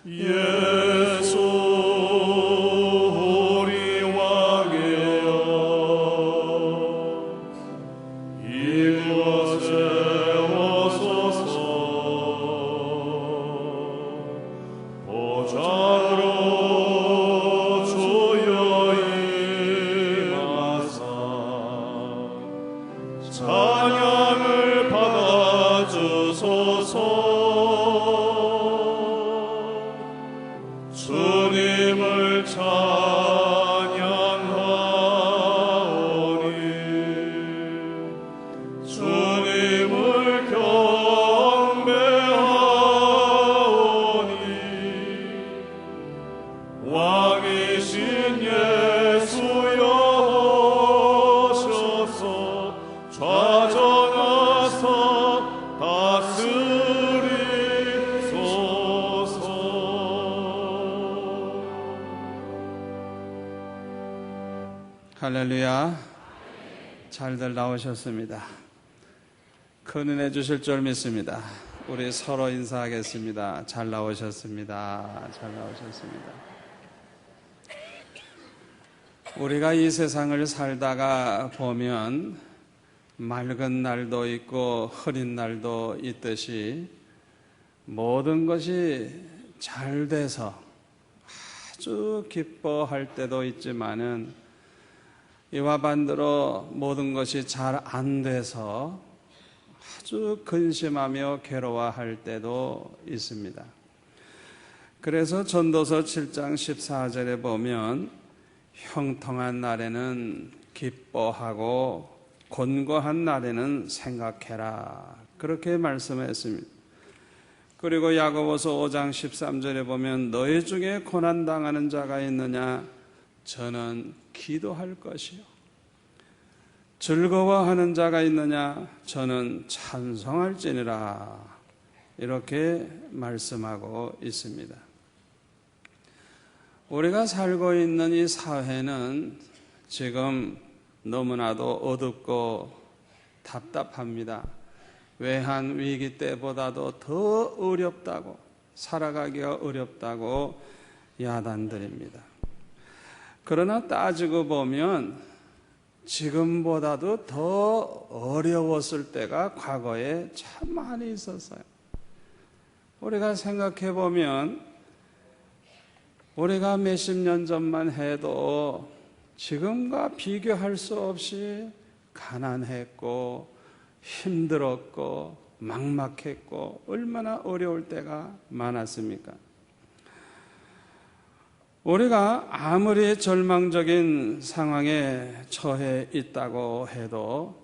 예수 우리 왕이여, 이곳에 오소서. 보좌로 주여 임하사 찬양을 받아주소서. 주님을 찬양하오니, 주님을 경배하오니, 왕이신 예수여 오셔서 좌정하사 다스리소서. 할렐루야. 잘들 나오셨습니다. 큰 은혜 주실 줄 믿습니다. 우리 서로 인사하겠습니다. 잘 나오셨습니다. 잘 나오셨습니다. 우리가 이 세상을 살다가 보면 맑은 날도 있고 흐린 날도 있듯이 모든 것이 잘 돼서 아주 기뻐할 때도 있지만은 이와 반대로 모든 것이 잘 안 돼서 아주 근심하며 괴로워할 때도 있습니다. 그래서 전도서 7장 14절에 보면 형통한 날에는 기뻐하고 곤고한 날에는 생각해라, 그렇게 말씀했습니다. 그리고 야고보서 5장 13절에 보면 너희 중에 고난당하는 자가 있느냐? 저는 기도할 것이요. 즐거워하는 자가 있느냐? 저는 찬송할지니라, 이렇게 말씀하고 있습니다. 우리가 살고 있는 이 사회는 지금 너무나도 어둡고 답답합니다. 외환 위기 때보다도 더 어렵다고, 살아가기가 어렵다고 야단드립니다. 그러나 따지고 보면 지금보다도 더 어려웠을 때가 과거에 참 많이 있었어요. 우리가 생각해 보면 우리가 몇십 년 전만 해도 지금과 비교할 수 없이 가난했고 힘들었고 막막했고 얼마나 어려울 때가 많았습니까? 우리가 아무리 절망적인 상황에 처해 있다고 해도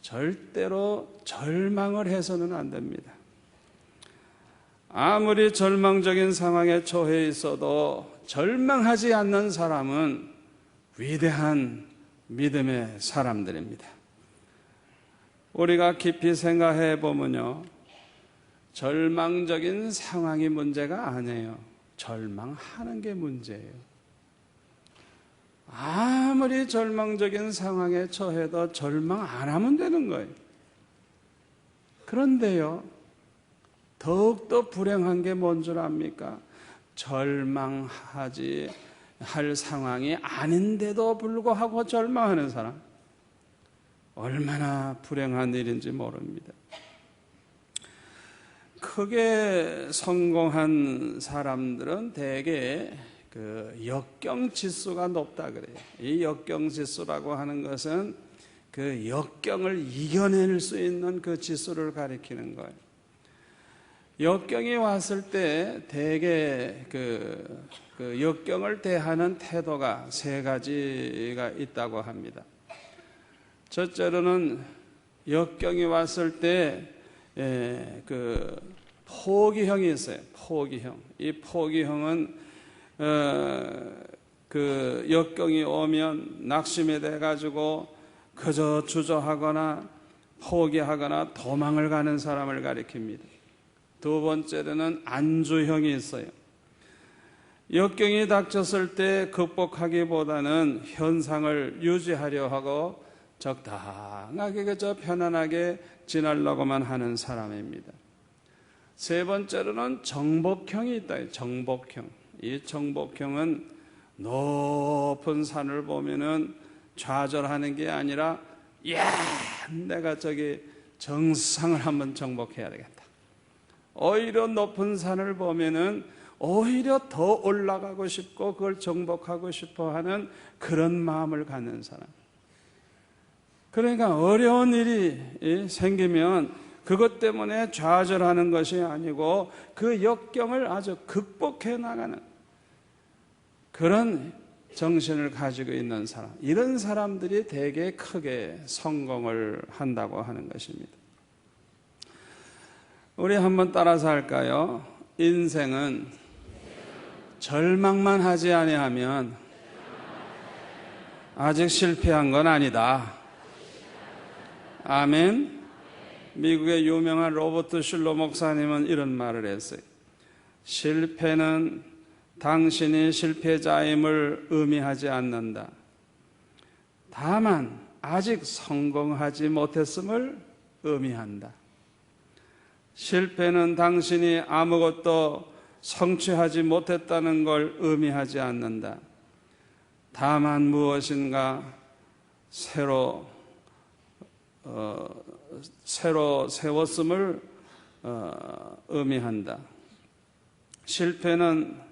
절대로 절망을 해서는 안 됩니다. 아무리 절망적인 상황에 처해 있어도 절망하지 않는 사람은 위대한 믿음의 사람들입니다. 우리가 깊이 생각해 보면요, 절망적인 상황이 문제가 아니에요. 절망하는 게 문제예요. 아무리 절망적인 상황에 처해도 절망 안 하면 되는 거예요. 그런데요, 더욱더 불행한 게 뭔 줄 압니까? 절망하지 할 상황이 아닌데도 불구하고 절망하는 사람, 얼마나 불행한 일인지 모릅니다. 크게 성공한 사람들은 대개 그 역경 지수가 높다 그래요. 이 역경 지수라고 하는 것은 그 역경을 이겨낼 수 있는 그 지수를 가리키는 거예요. 역경이 왔을 때 대개 그 역경을 대하는 태도가 세 가지가 있다고 합니다. 첫째로는 역경이 왔을 때 그 포기형이 있어요. 포기형. 이 포기형은 그 역경이 오면 낙심이 돼가지고 그저 주저하거나 포기하거나 도망을 가는 사람을 가리킵니다. 두 번째로는 안주형이 있어요. 역경이 닥쳤을 때 극복하기보다는 현상을 유지하려 하고 적당하게 그저 편안하게 지내려고만 하는 사람입니다. 세 번째로는 정복형이 있다. 정복형. 이 정복형은 높은 산을 보면은 좌절하는 게 아니라, 야, 내가 저기 정상을 한번 정복해야 되겠다. 오히려 높은 산을 보면은 오히려 더 올라가고 싶고 그걸 정복하고 싶어 하는 그런 마음을 갖는 사람. 그러니까 어려운 일이 생기면 그것 때문에 좌절하는 것이 아니고 그 역경을 아주 극복해 나가는 그런 정신을 가지고 있는 사람, 이런 사람들이 되게 크게 성공을 한다고 하는 것입니다. 우리 한번 따라서 할까요? 인생은 절망만 하지 아니하면 아직 실패한 건 아니다. 아멘. 미국의 유명한 로버트 슐러 목사님은 이런 말을 했어요. 실패는 당신이 실패자임을 의미하지 않는다. 다만 아직 성공하지 못했음을 의미한다. 실패는 당신이 아무것도 성취하지 못했다는 걸 의미하지 않는다. 다만 무엇인가 새로 세웠음을 의미한다. 실패는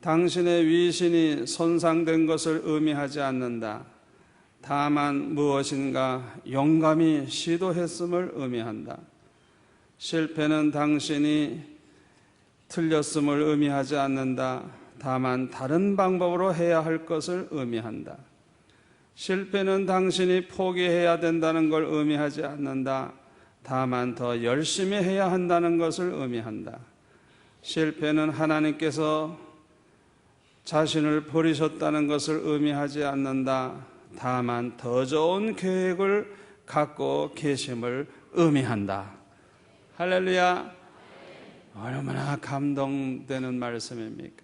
당신의 위신이 손상된 것을 의미하지 않는다. 다만 무엇인가 용감히 시도했음을 의미한다. 실패는 당신이 틀렸음을 의미하지 않는다. 다만 다른 방법으로 해야 할 것을 의미한다. 실패는 당신이 포기해야 된다는 걸 의미하지 않는다. 다만 더 열심히 해야 한다는 것을 의미한다. 실패는 하나님께서 자신을 버리셨다는 것을 의미하지 않는다. 다만 더 좋은 계획을 갖고 계심을 의미한다. 할렐루야. 얼마나 감동되는 말씀입니까?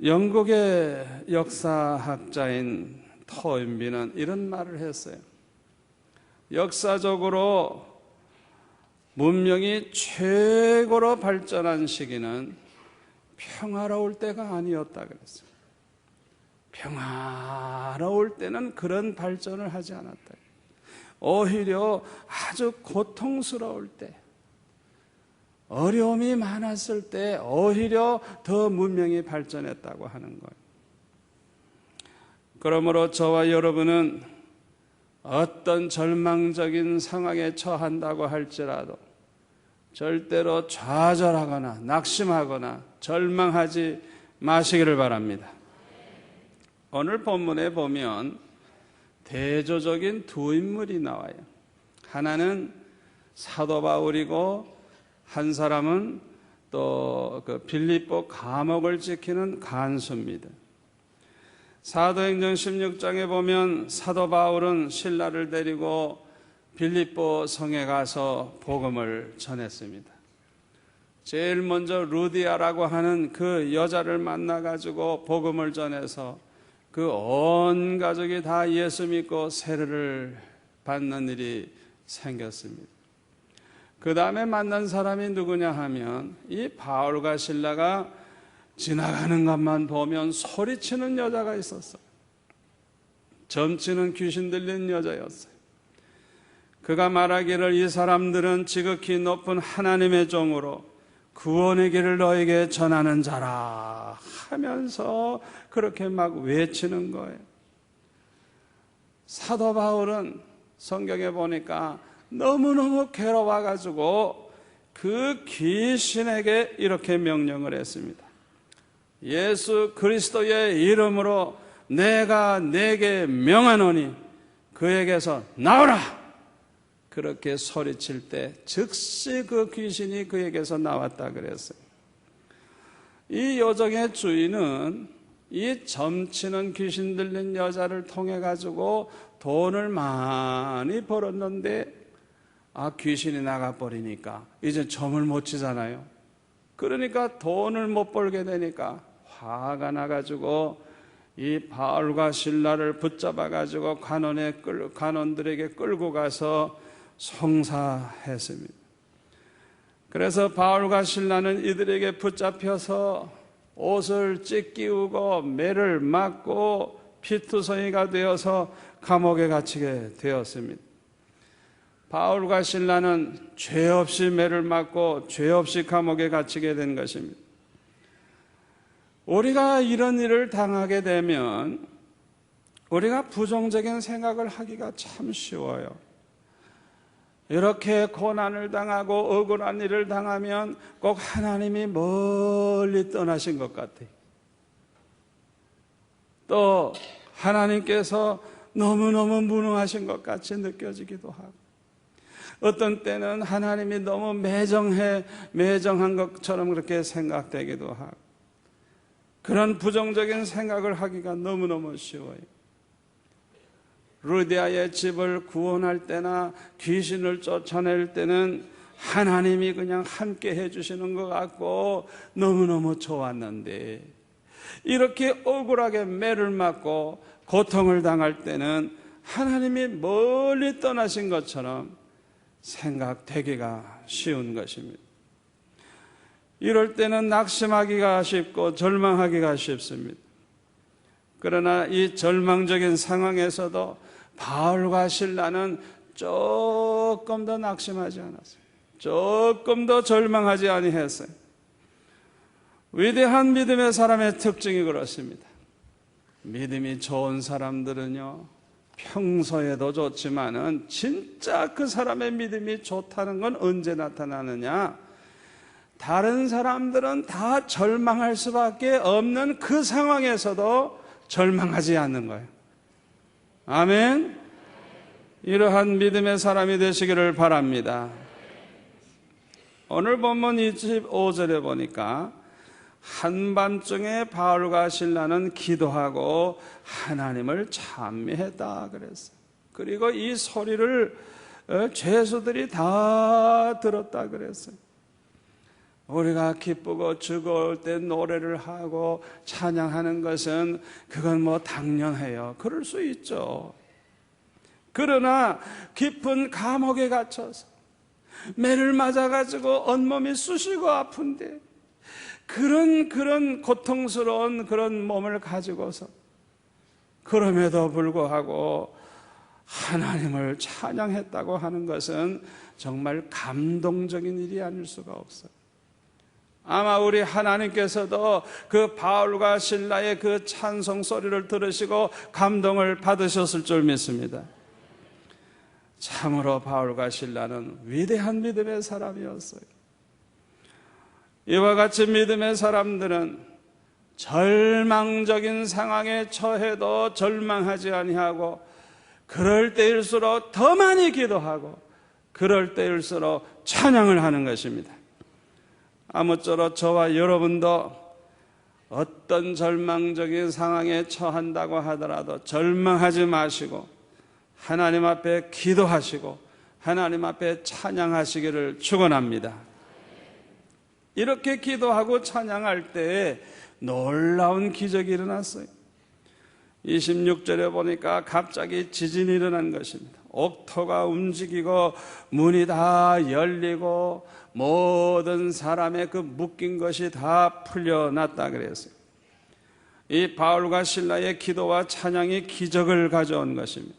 영국의 역사학자인 토인비는 이런 말을 했어요. 역사적으로 문명이 최고로 발전한 시기는 평화로울 때가 아니었다 그랬어요. 평화로울 때는 그런 발전을 하지 않았다. 오히려 아주 고통스러울 때, 어려움이 많았을 때 오히려 더 문명이 발전했다고 하는 거예요. 그러므로 저와 여러분은 어떤 절망적인 상황에 처한다고 할지라도 절대로 좌절하거나 낙심하거나 절망하지 마시기를 바랍니다. 오늘 본문에 보면 대조적인 두 인물이 나와요. 하나는 사도 바울이고 한 사람은 또 그 빌립보 감옥을 지키는 간수입니다. 사도행전 16장에 보면 사도 바울은 신라를 데리고 빌립보 성에 가서 복음을 전했습니다. 제일 먼저 루디아라고 하는 그 여자를 만나가지고 복음을 전해서 그 온 가족이 다 예수 믿고 세례를 받는 일이 생겼습니다. 그 다음에 만난 사람이 누구냐 하면 이 바울과 실라가 지나가는 것만 보면 소리치는 여자가 있었어요. 점치는 귀신 들린 여자였어요. 그가 말하기를 이 사람들은 지극히 높은 하나님의 종으로 구원의 길을 너에게 전하는 자라 하면서 그렇게 막 외치는 거예요. 사도 바울은 성경에 보니까 너무너무 괴로워가지고 그 귀신에게 이렇게 명령을 했습니다. 예수 그리스도의 이름으로 내가 내게 명하노니 그에게서 나오라! 그렇게 소리칠 때 즉시 그 귀신이 그에게서 나왔다 그랬어요. 이 요정의 주인은 이 점치는 귀신 들린 여자를 통해 가지고 돈을 많이 벌었는데 귀신이 나가버리니까 이제 점을 못 치잖아요. 그러니까 돈을 못 벌게 되니까 화가 나가지고 이 바울과 실라를 붙잡아가지고 간원들에게 끌고 가서 송사했습니다. 그래서 바울과 실라는 이들에게 붙잡혀서 옷을 찢기우고 매를 맞고 피투성이가 되어서 감옥에 갇히게 되었습니다. 바울과 실라는 죄 없이 매를 맞고 죄 없이 감옥에 갇히게 된 것입니다. 우리가 이런 일을 당하게 되면 우리가 부정적인 생각을 하기가 참 쉬워요. 이렇게 고난을 당하고 억울한 일을 당하면 꼭 하나님이 멀리 떠나신 것 같아요. 또 하나님께서 너무너무 무능하신 것 같이 느껴지기도 하고, 어떤 때는 하나님이 너무 매정한 것처럼 그렇게 생각되기도 하고, 그런 부정적인 생각을 하기가 너무너무 쉬워요. 루디아의 집을 구원할 때나 귀신을 쫓아낼 때는 하나님이 그냥 함께 해주시는 것 같고 너무너무 좋았는데, 이렇게 억울하게 매를 맞고 고통을 당할 때는 하나님이 멀리 떠나신 것처럼 생각되기가 쉬운 것입니다. 이럴 때는 낙심하기가 쉽고 절망하기가 쉽습니다. 그러나 이 절망적인 상황에서도 바울과 실라는 조금 더 낙심하지 않았어요. 조금 더 절망하지 아니했어요. 위대한 믿음의 사람의 특징이 그렇습니다. 믿음이 좋은 사람들은요, 평소에도 좋지만은 진짜 그 사람의 믿음이 좋다는 건 언제 나타나느냐? 다른 사람들은 다 절망할 수밖에 없는 그 상황에서도 절망하지 않는 거예요. 아멘. 이러한 믿음의 사람이 되시기를 바랍니다. 오늘 본문 25절에 보니까 한밤중에 바울과 실라는 기도하고 하나님을 찬미했다 그랬어요. 그리고 이 소리를 죄수들이 다 들었다 그랬어요. 우리가 기쁘고 즐거울 때 노래를 하고 찬양하는 것은 그건 뭐 당연해요. 그럴 수 있죠. 그러나 깊은 감옥에 갇혀서 매를 맞아가지고 온몸이 쑤시고 아픈데 그런 고통스러운 그런 몸을 가지고서 그럼에도 불구하고 하나님을 찬양했다고 하는 것은 정말 감동적인 일이 아닐 수가 없어요. 아마 우리 하나님께서도 그 바울과 실라의 그 찬송 소리를 들으시고 감동을 받으셨을 줄 믿습니다. 참으로 바울과 실라는 위대한 믿음의 사람이었어요. 이와 같이 믿음의 사람들은 절망적인 상황에 처해도 절망하지 아니하고, 그럴 때일수록 더 많이 기도하고, 그럴 때일수록 찬양을 하는 것입니다. 아무쪼록 저와 여러분도 어떤 절망적인 상황에 처한다고 하더라도 절망하지 마시고 하나님 앞에 기도하시고 하나님 앞에 찬양하시기를 축원합니다. 이렇게 기도하고 찬양할 때에 놀라운 기적이 일어났어요. 26절에 보니까 갑자기 지진이 일어난 것입니다. 옥토가 움직이고 문이 다 열리고 모든 사람의 그 묶인 것이 다 풀려났다 그랬어요. 이 바울과 실라의 기도와 찬양이 기적을 가져온 것입니다.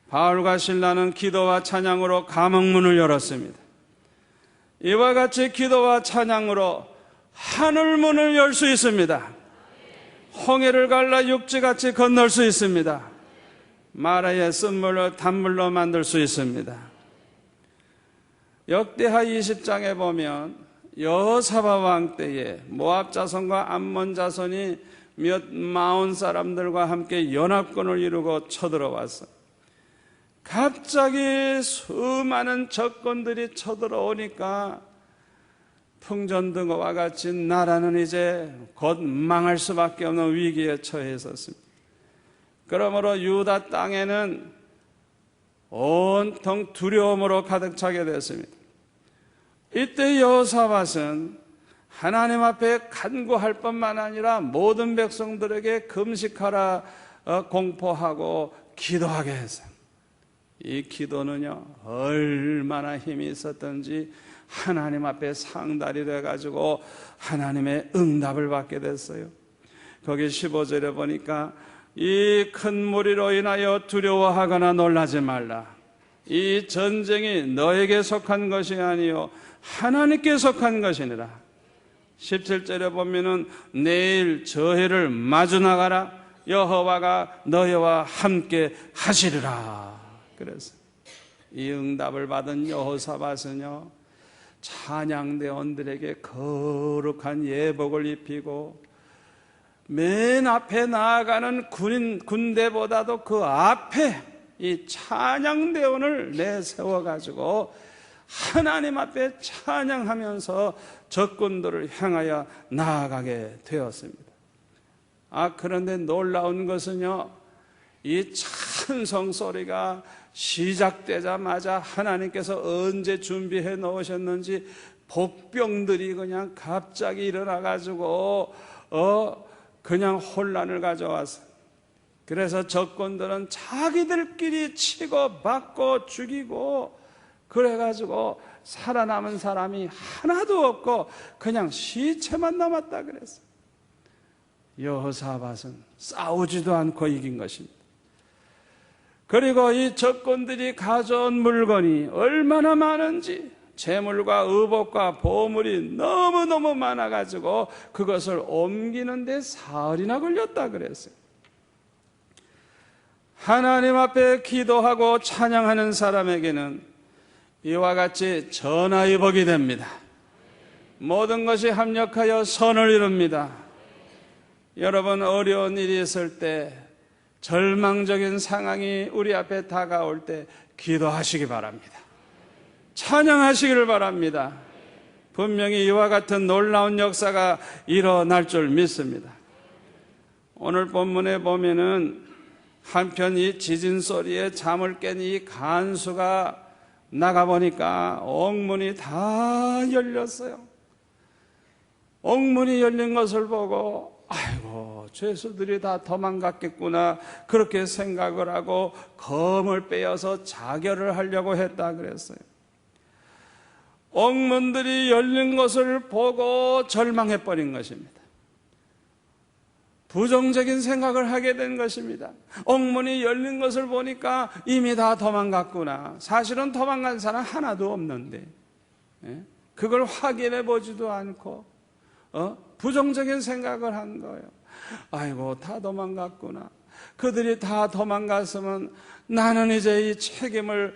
바울과 실라는 기도와 찬양으로 감옥문을 열었습니다. 이와 같이 기도와 찬양으로 하늘문을 열 수 있습니다. 홍해를 갈라 육지같이 건널 수 있습니다. 마라의 쓴물을 단물로 만들 수 있습니다. 역대하 20장에 보면 여호사밧 왕 때에 모압 자손과 암몬 자손이 몇 마흔 사람들과 함께 연합군을 이루고 쳐들어왔어요. 갑자기 수많은 적군들이 쳐들어오니까 풍전등과 같이 나라는 이제 곧 망할 수밖에 없는 위기에 처해 있었습니다. 그러므로 유다 땅에는 온통 두려움으로 가득 차게 됐습니다. 이때 여호사밧은 하나님 앞에 간구할 뿐만 아니라 모든 백성들에게 금식하라 공포하고 기도하게 했어요. 이 기도는요, 얼마나 힘이 있었던지 하나님 앞에 상달이 돼가지고 하나님의 응답을 받게 됐어요. 거기 15절에 보니까 이 큰 무리로 인하여 두려워하거나 놀라지 말라. 이 전쟁이 너에게 속한 것이 아니요 하나님께 속한 것이니라. 17절에 보면은 내일 저 해를 마주 나가라. 여호와가 너희와 함께 하시리라. 그래서 이 응답을 받은 여호사밧은요, 찬양대원들에게 거룩한 예복을 입히고 맨 앞에 나아가는 군대보다도 그 앞에 이 찬양대원을 내세워가지고 하나님 앞에 찬양하면서 적군들을 향하여 나아가게 되었습니다. 그런데 놀라운 것은요, 이 찬송 소리가 시작되자마자 하나님께서 언제 준비해 놓으셨는지 복병들이 그냥 갑자기 일어나가지고 그냥 혼란을 가져왔어요. 그래서 적군들은 자기들끼리 치고 받고 죽이고 그래가지고 살아남은 사람이 하나도 없고 그냥 시체만 남았다 그랬어요. 여호사밧은 싸우지도 않고 이긴 것입니다. 그리고 이 적군들이 가져온 물건이 얼마나 많은지, 재물과 의복과 보물이 너무너무 많아가지고 그것을 옮기는데 사흘이나 걸렸다 그랬어요. 하나님 앞에 기도하고 찬양하는 사람에게는 이와 같이 전하의 복이 됩니다. 모든 것이 합력하여 선을 이룹니다. 여러분, 어려운 일이 있을 때, 절망적인 상황이 우리 앞에 다가올 때 기도하시기 바랍니다. 찬양하시기를 바랍니다. 분명히 이와 같은 놀라운 역사가 일어날 줄 믿습니다. 오늘 본문에 보면은 한편 이 지진 소리에 잠을 깬 이 간수가 나가보니까 옥문이 다 열렸어요. 옥문이 열린 것을 보고 아이고, 죄수들이 다 도망갔겠구나 그렇게 생각을 하고 검을 빼어서 자결을 하려고 했다 그랬어요. 옥문들이 열린 것을 보고 절망해버린 것입니다. 부정적인 생각을 하게 된 것입니다. 옥문이 열린 것을 보니까 이미 다 도망갔구나. 사실은 도망간 사람 하나도 없는데 그걸 확인해 보지도 않고 부정적인 생각을 한 거예요. 아이고, 다 도망갔구나. 그들이 다 도망갔으면 나는 이제 이 책임을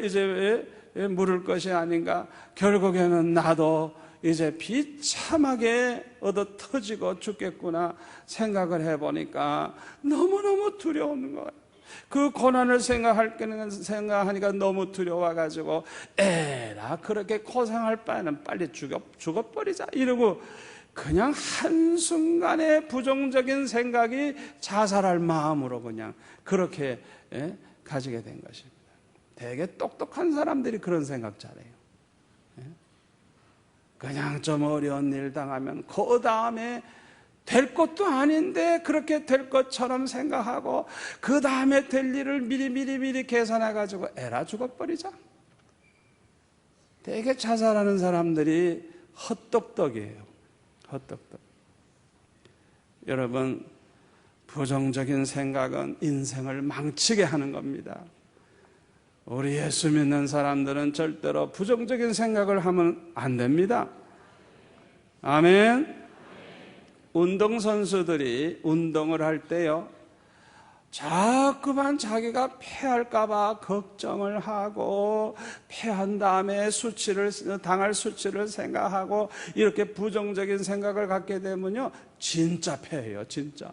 이제 물을 것이 아닌가. 결국에는 나도 이제 비참하게 얻어 터지고 죽겠구나 생각을 해보니까 너무너무 두려운 거예요. 그 고난을 생각하니까 너무 두려워가지고 에라, 그렇게 고생할 바에는 빨리 죽어버리자 이러고 그냥 한순간에 부정적인 생각이 자살할 마음으로 그냥 그렇게 가지게 된 것입니다. 되게 똑똑한 사람들이 그런 생각 잘해요. 그냥 좀 어려운 일 당하면 그 다음에 될 것도 아닌데 그렇게 될 것처럼 생각하고 그 다음에 될 일을 미리 계산해가지고 에라 죽어버리자. 되게 자살하는 사람들이 헛똑똑이에요. 헛똑똑. 여러분, 부정적인 생각은 인생을 망치게 하는 겁니다. 우리 예수 믿는 사람들은 절대로 부정적인 생각을 하면 안 됩니다. 아멘. 운동선수들이 운동을 할 때요, 자꾸만 자기가 패할까봐 걱정을 하고 패한 다음에 당할 수치를 생각하고 이렇게 부정적인 생각을 갖게 되면요, 진짜 패해요. 진짜.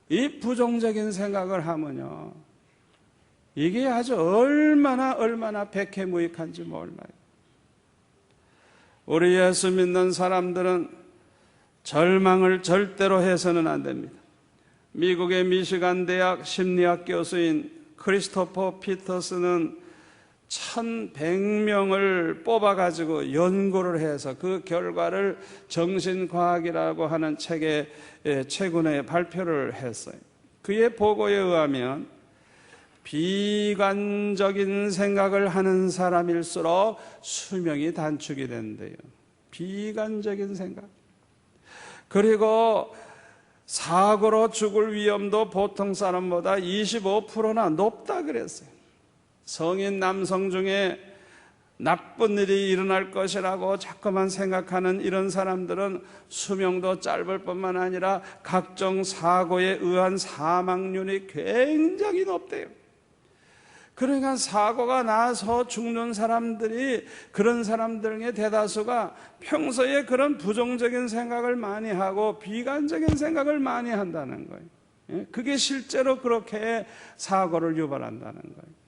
이 부정적인 생각을 하면요, 이게 아주 얼마나 백해무익한지 몰라요. 우리 예수 믿는 사람들은 절망을 절대로 해서는 안 됩니다. 미국의 미시간 대학 심리학 교수인 크리스토퍼 피터스는 1100명을 뽑아가지고 연구를 해서 그 결과를 정신과학이라고 하는 책에 최근에 발표를 했어요. 그의 보고에 의하면 비관적인 생각을 하는 사람일수록 수명이 단축이 된대요. 비관적인 생각. 그리고 사고로 죽을 위험도 보통 사람보다 25%나 높다 그랬어요. 성인 남성 중에 나쁜 일이 일어날 것이라고 자꾸만 생각하는 이런 사람들은 수명도 짧을 뿐만 아니라 각종 사고에 의한 사망률이 굉장히 높대요. 그러니까 사고가 나서 죽는 사람들이, 그런 사람들 중에 대다수가 평소에 그런 부정적인 생각을 많이 하고 비관적인 생각을 많이 한다는 거예요. 그게 실제로 그렇게 사고를 유발한다는 거예요.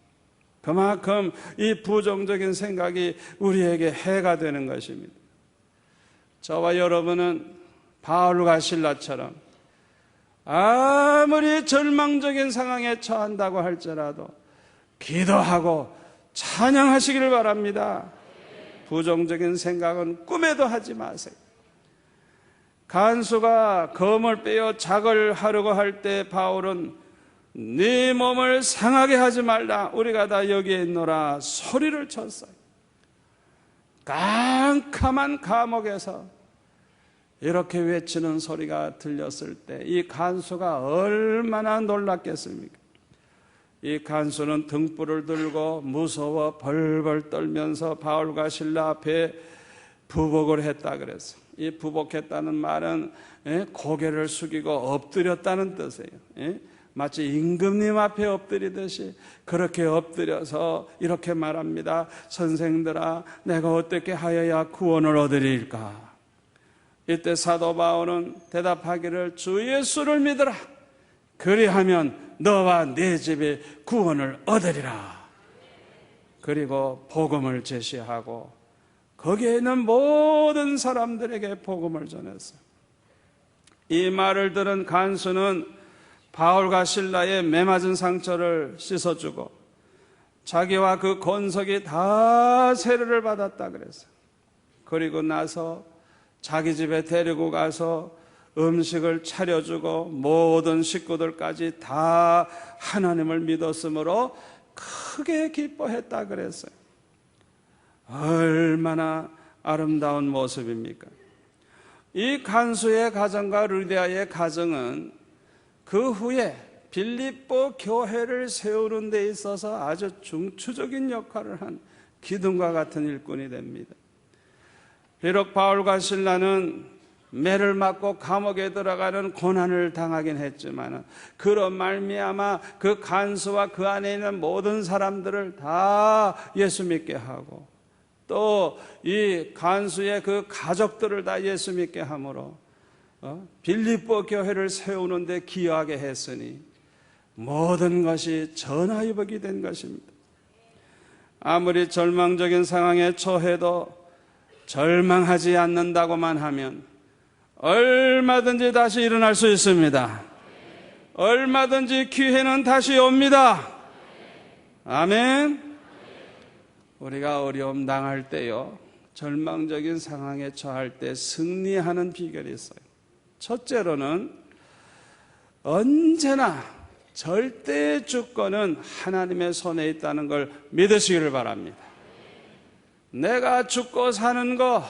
그만큼 이 부정적인 생각이 우리에게 해가 되는 것입니다. 저와 여러분은 바울과 실라처럼 아무리 절망적인 상황에 처한다고 할지라도 기도하고 찬양하시기를 바랍니다. 부정적인 생각은 꿈에도 하지 마세요. 간수가 검을 빼어 작을 하려고 할 때 바울은 네 몸을 상하게 하지 말라, 우리가 다 여기에 있노라 소리를 쳤어요. 깜깜한 감옥에서 이렇게 외치는 소리가 들렸을 때 이 간수가 얼마나 놀랐겠습니까? 이 간수는 등불을 들고 무서워 벌벌 떨면서 바울과 실라 앞에 부복을 했다 그랬어요. 이 부복했다는 말은 고개를 숙이고 엎드렸다는 뜻이에요. 마치 임금님 앞에 엎드리듯이 그렇게 엎드려서 이렇게 말합니다. 선생들아, 내가 어떻게 하여야 구원을 얻으리일까? 이때 사도 바울은 대답하기를 주 예수를 믿으라. 그리하면 너와 네 집에 구원을 얻으리라. 그리고 복음을 제시하고 거기에 있는 모든 사람들에게 복음을 전했어요. 이 말을 들은 간수는 바울과 실라의 매맞은 상처를 씻어주고 자기와 그 권속이 다 세례를 받았다 그랬어요. 그리고 나서 자기 집에 데리고 가서 음식을 차려주고 모든 식구들까지 다 하나님을 믿었으므로 크게 기뻐했다 그랬어요. 얼마나 아름다운 모습입니까? 이 간수의 가정과 루디아의 가정은 그 후에 빌립보 교회를 세우는 데 있어서 아주 중추적인 역할을 한 기둥과 같은 일꾼이 됩니다. 비록 바울과 실라는 매를 맞고 감옥에 들어가는 고난을 당하긴 했지만 그런 말미암아 그 간수와 그 안에 있는 모든 사람들을 다 예수 믿게 하고 또 이 간수의 그 가족들을 다 예수 믿게 함으로 빌립보 교회를 세우는 데 기여하게 했으니 모든 것이 전화위복이 된 것입니다. 아무리 절망적인 상황에 처해도 절망하지 않는다고만 하면 얼마든지 다시 일어날 수 있습니다. 얼마든지 기회는 다시 옵니다. 아멘. 우리가 어려움 당할 때요, 절망적인 상황에 처할 때 승리하는 비결이 있어요. 첫째로는 언제나 절대의 주권은 하나님의 손에 있다는 걸 믿으시기를 바랍니다. 내가 죽고 사는 거,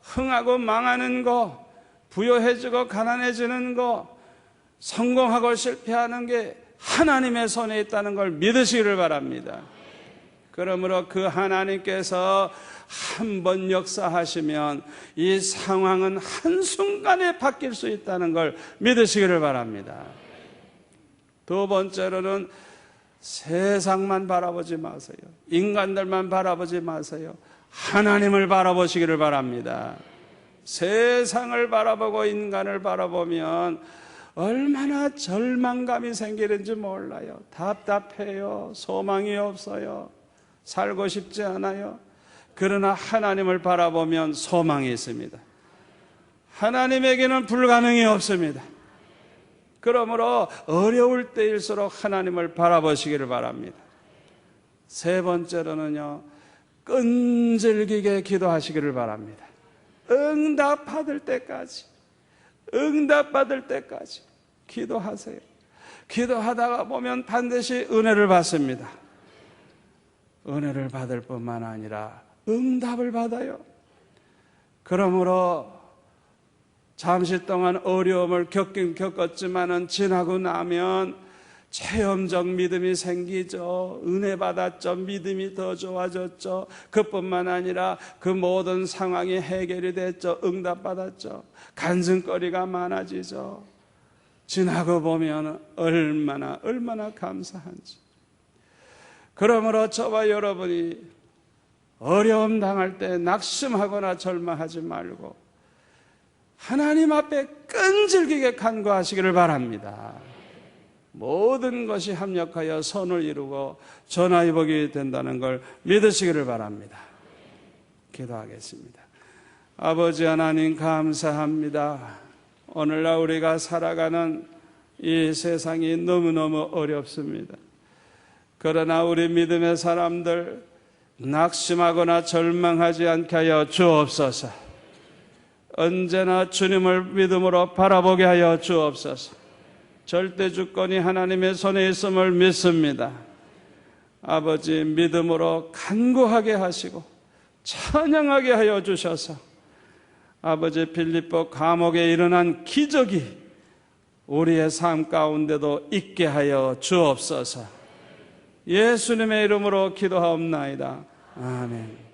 흥하고 망하는 거, 부요해지고 가난해지는 거, 성공하고 실패하는 게 하나님의 손에 있다는 걸 믿으시기를 바랍니다. 그러므로 그 하나님께서 한 번 역사하시면 이 상황은 한순간에 바뀔 수 있다는 걸 믿으시기를 바랍니다. 두 번째로는 세상만 바라보지 마세요. 인간들만 바라보지 마세요. 하나님을 바라보시기를 바랍니다. 세상을 바라보고 인간을 바라보면 얼마나 절망감이 생기는지 몰라요. 답답해요. 소망이 없어요. 살고 싶지 않아요. 그러나 하나님을 바라보면 소망이 있습니다. 하나님에게는 불가능이 없습니다. 그러므로 어려울 때일수록 하나님을 바라보시기를 바랍니다. 세 번째로는요, 끈질기게 기도하시기를 바랍니다. 응답받을 때까지 기도하세요. 기도하다가 보면 반드시 은혜를 받습니다. 은혜를 받을 뿐만 아니라 응답을 받아요. 그러므로 잠시 동안 어려움을 겪긴 겪었지만은 지나고 나면 체험적 믿음이 생기죠. 은혜 받았죠. 믿음이 더 좋아졌죠. 그뿐만 아니라 그 모든 상황이 해결이 됐죠. 응답 받았죠. 간증거리가 많아지죠. 지나고 보면 얼마나 감사한지. 그러므로 저와 여러분이 어려움 당할 때 낙심하거나 절망하지 말고 하나님 앞에 끈질기게 간구하시기를 바랍니다. 모든 것이 합력하여 선을 이루고 전화위복이 된다는 걸 믿으시기를 바랍니다. 기도하겠습니다. 아버지 하나님 감사합니다. 오늘날 우리가 살아가는 이 세상이 너무너무 어렵습니다. 그러나 우리 믿음의 사람들 낙심하거나 절망하지 않게 하여 주옵소서. 언제나 주님을 믿음으로 바라보게 하여 주옵소서. 절대 주권이 하나님의 손에 있음을 믿습니다. 아버지 믿음으로 간구하게 하시고 찬양하게 하여 주셔서 아버지 빌립보 감옥에 일어난 기적이 우리의 삶 가운데도 있게 하여 주옵소서. 예수님의 이름으로 기도하옵나이다. 아멘.